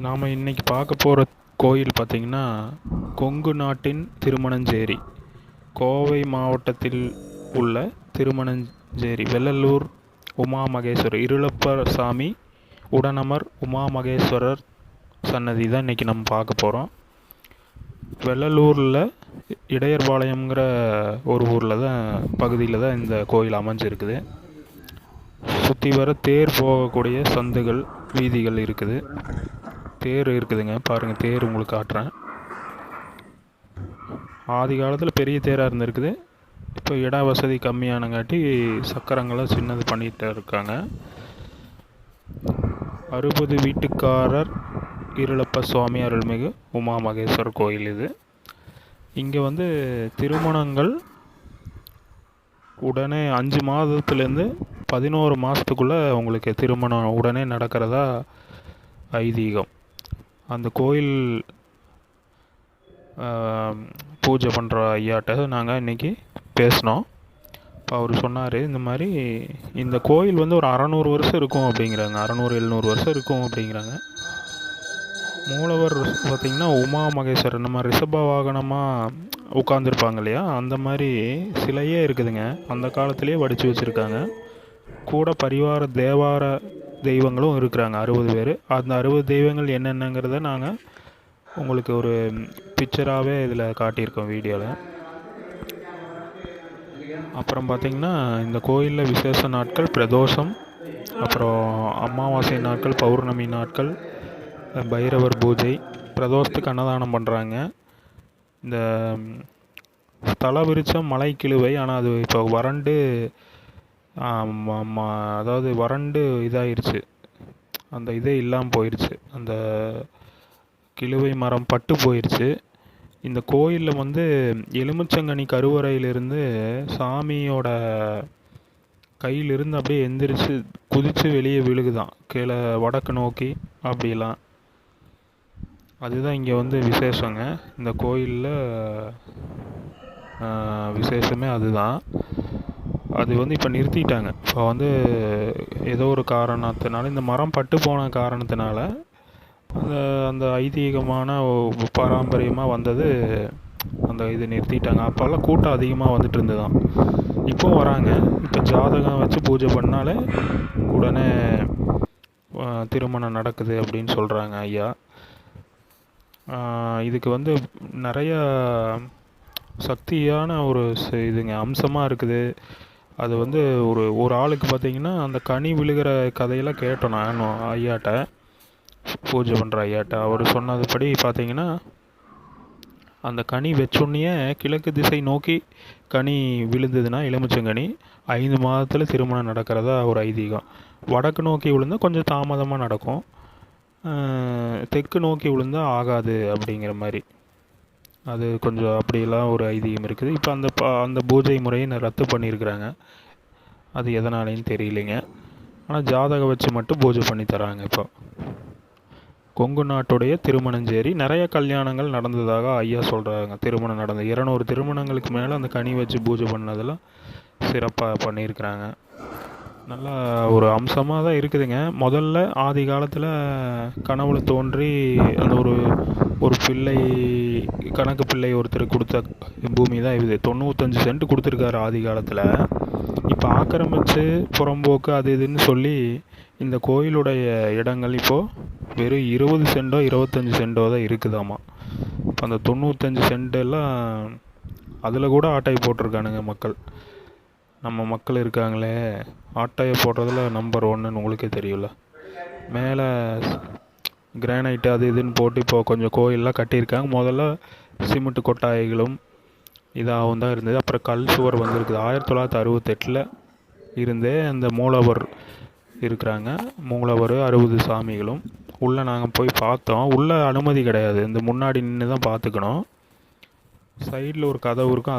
நாம் இன்றைக்கி பார்க்க போகிற கோயில் பார்த்திங்கன்னா கொங்கு நாட்டின் திருமணஞ்சேரி, கோவை மாவட்டத்தில் உள்ள திருமணஞ்சேரி வெள்ளலூர் உமா மகேஸ்வரர் இருளப்பர் சாமி உடனமர் உமா மகேஸ்வரர் சன்னதி தான் இன்றைக்கி நம்ம பார்க்க போகிறோம். வெள்ளலூரில் இடையர்பாளையங்கிற ஒரு ஊரில் தான் பகுதியில் தான் இந்த கோயில் அமைஞ்சிருக்குது. சுற்றி வர தேர் போகக்கூடிய சந்துகள் வீதிகள் இருக்குது. தேர் இருக்குதுங்க, பாருங்கள், தேர் உங்களுக்கு காட்டுறேன். ஆதி காலத்தில் பெரிய தேராக இருந்திருக்குது. இப்போ இட வசதி கம்மியானங்காட்டி சக்கரங்களை சின்னது பண்ணிகிட்டு இருக்காங்க. 60 வீட்டுக்காரர் இருளப்ப சுவாமி அருள்மிகு உமா மகேஸ்வரர் கோயில் இது. இங்கே திருமணங்கள் உடனே 5 மாதத்துலேருந்து 11 மாதத்துக்குள்ளே உங்களுக்கு திருமணம் உடனே நடக்கிறதா ஐதீகம். அந்த கோயில் பூஜை பண்ணுற ஐயாட்ட நாங்கள் இன்றைக்கி பேசினோம். அவர் சொன்னார், இந்த மாதிரி இந்த கோயில் ஒரு 600 வருஷம் இருக்கும் அப்படிங்கிறாங்க. 600-700 வருஷம் இருக்கும் அப்படிங்கிறாங்க. மூலவர் பார்த்திங்கன்னா உமா மகேஸ்வரர் நம்ம ரிஷப வாகனமாக உட்காந்துருப்பாங்க இல்லையா, அந்த மாதிரி சிலையே இருக்குதுங்க. அந்த காலத்திலே வடித்து வச்சுருக்காங்க. கூட பரிவார தேவார தெய்வங்களும் இருக்கிறாங்க, 60 பேர். அந்த 60 தெய்வங்கள் என்னென்னங்கிறத நாங்கள் உங்களுக்கு ஒரு பிக்சராகவே இதில் காட்டியிருக்கோம் வீடியோவில். அப்புறம் பார்த்திங்கன்னா இந்த கோயிலில் விசேஷ நாட்கள் பிரதோஷம், அப்புறம் அமாவாசை நாட்கள், பௌர்ணமி நாட்கள், பைரவர் பூஜை, பிரதோஷத்துக்கு அன்னதானம் பண்ணுறாங்க. இந்த ஸ்தல விருட்சம் மலை கிழுவை, ஆனால் அது இப்போ வறண்டு அதாவது வறண்டு இதாகிருச்சு, அந்த இதே இல்லாமல் போயிடுச்சு. அந்த கிழுவை மரம் பட்டு போயிடுச்சு. இந்த கோயிலில் எலுமிச்சங்கனி கருவறையிலிருந்து சாமியோட கையிலிருந்து அப்படியே எந்திரிச்சு குதித்து வெளியே விழுகுதான், கீழே வடக்கு நோக்கி அப்படிலாம். அதுதான் இங்கே விசேஷங்க. இந்த கோயிலில் விசேஷமே அதுதான். அது இப்போ நிறுத்திட்டாங்க. இப்போ ஏதோ ஒரு காரணத்தினால, இந்த மரம் பட்டு போன காரணத்தினால அந்த ஐதீகமான பாரம்பரியமாக வந்தது, அந்த இது நிறுத்திட்டாங்க. அப்போல்லாம் கூட்டம் அதிகமாக வந்துட்டு இருந்ததுதான். இப்போ வராங்க. இப்போ ஜாதகம் வச்சு பூஜை பண்ணாலே உடனே திருமணம் நடக்குது அப்படின்னு சொல்கிறாங்க ஐயா. இதுக்கு நிறைய சக்தியான ஒரு இதுங்க அம்சமாக இருக்குது. அது ஒரு ஆளுக்கு பார்த்திங்கன்னா அந்த கனி விழுகிற கதையெல்லாம் கேட்டோம் நானும் ஐயாட்ட, பூஜை பண்ணுற ஐயாட்ட. அவர் சொன்னதுபடி பார்த்திங்கன்னா அந்த கனி வச்சோன்னையே கிழக்கு திசை நோக்கி கனி விழுந்ததுன்னா எலுமிச்சங்கனி 5 மாதத்தில் திருமணம் நடக்கிறதா ஒரு ஐதீகம். வடக்கு நோக்கி விழுந்தால் கொஞ்சம் தாமதமாக நடக்கும், தெற்கு நோக்கி விழுந்தால் ஆகாது அப்படிங்கிற மாதிரி. அது கொஞ்சம் அப்படியெல்லாம் ஒரு ஐதீகம் இருக்குது. இப்போ அந்த பூஜை முறையை ரத்து பண்ணியிருக்கிறாங்க. அது எதனாலேன்னு தெரியலைங்க. ஆனால் ஜாதகம் வச்சு மட்டும் பூஜை பண்ணி தராங்க. இப்போ கொங்கு நாட்டுடைய திருமணஞ்சேரி நிறைய கல்யாணங்கள் நடந்ததாக ஐயா சொல்கிறாங்க. திருமணம் நடந்த 200 திருமணங்களுக்கு மேலே அந்த கனி வச்சு பூஜை பண்ணதெல்லாம் சிறப்பாக பண்ணியிருக்கிறாங்க. நல்லா ஒரு அம்சமாக தான் இருக்குதுங்க. முதல்ல ஆதி காலத்தில் கனவுல தோன்றி அந்த ஒரு பிள்ளை, கணக்கு பிள்ளை ஒருத்தர் கொடுத்த பூமி தான் இது. 95 சென்ட் கொடுத்துருக்காரு ஆதி காலத்தில். இப்போ ஆக்கிரமித்து புறம்போக்கு அது இதுன்னு சொல்லி இந்த கோயிலுடைய இடங்கள் இப்போது வெறும் 20 சென்டோ 25 சென்டோ தான் இருக்குதாம்மா. இப்போ அந்த 95 சென்டெல்லாம் அதில் கூட ஆட்டையை போட்டிருக்கானுங்க மக்கள். நம்ம மக்கள் இருக்காங்களே, ஆட்டையை போடுறதுல நம்பர் 1ன்னு உங்களுக்கே தெரியும்ல. மேலே கிரானைட்டு அது இதுன்னு போட்டு இப்போ கொஞ்சம் கோயிலெலாம் கட்டியிருக்காங்க. முதல்ல சிமெண்ட் கொட்டாய்களும் இதாகவும் தான் இருந்தது. அப்புறம் கல் சுவர் வந்திருக்குது. 1968 இருந்தே அந்த மூலவர் இருக்கிறாங்க. மூலவர் 60 சாமிகளும். உள்ளே நாங்கள் போய் பார்த்தோம். உள்ளே அனுமதி கிடையாது, இந்த முன்னாடி நின்று தான் பார்த்துக்கணும். சைடில் ஒரு கதவு இருக்கும்.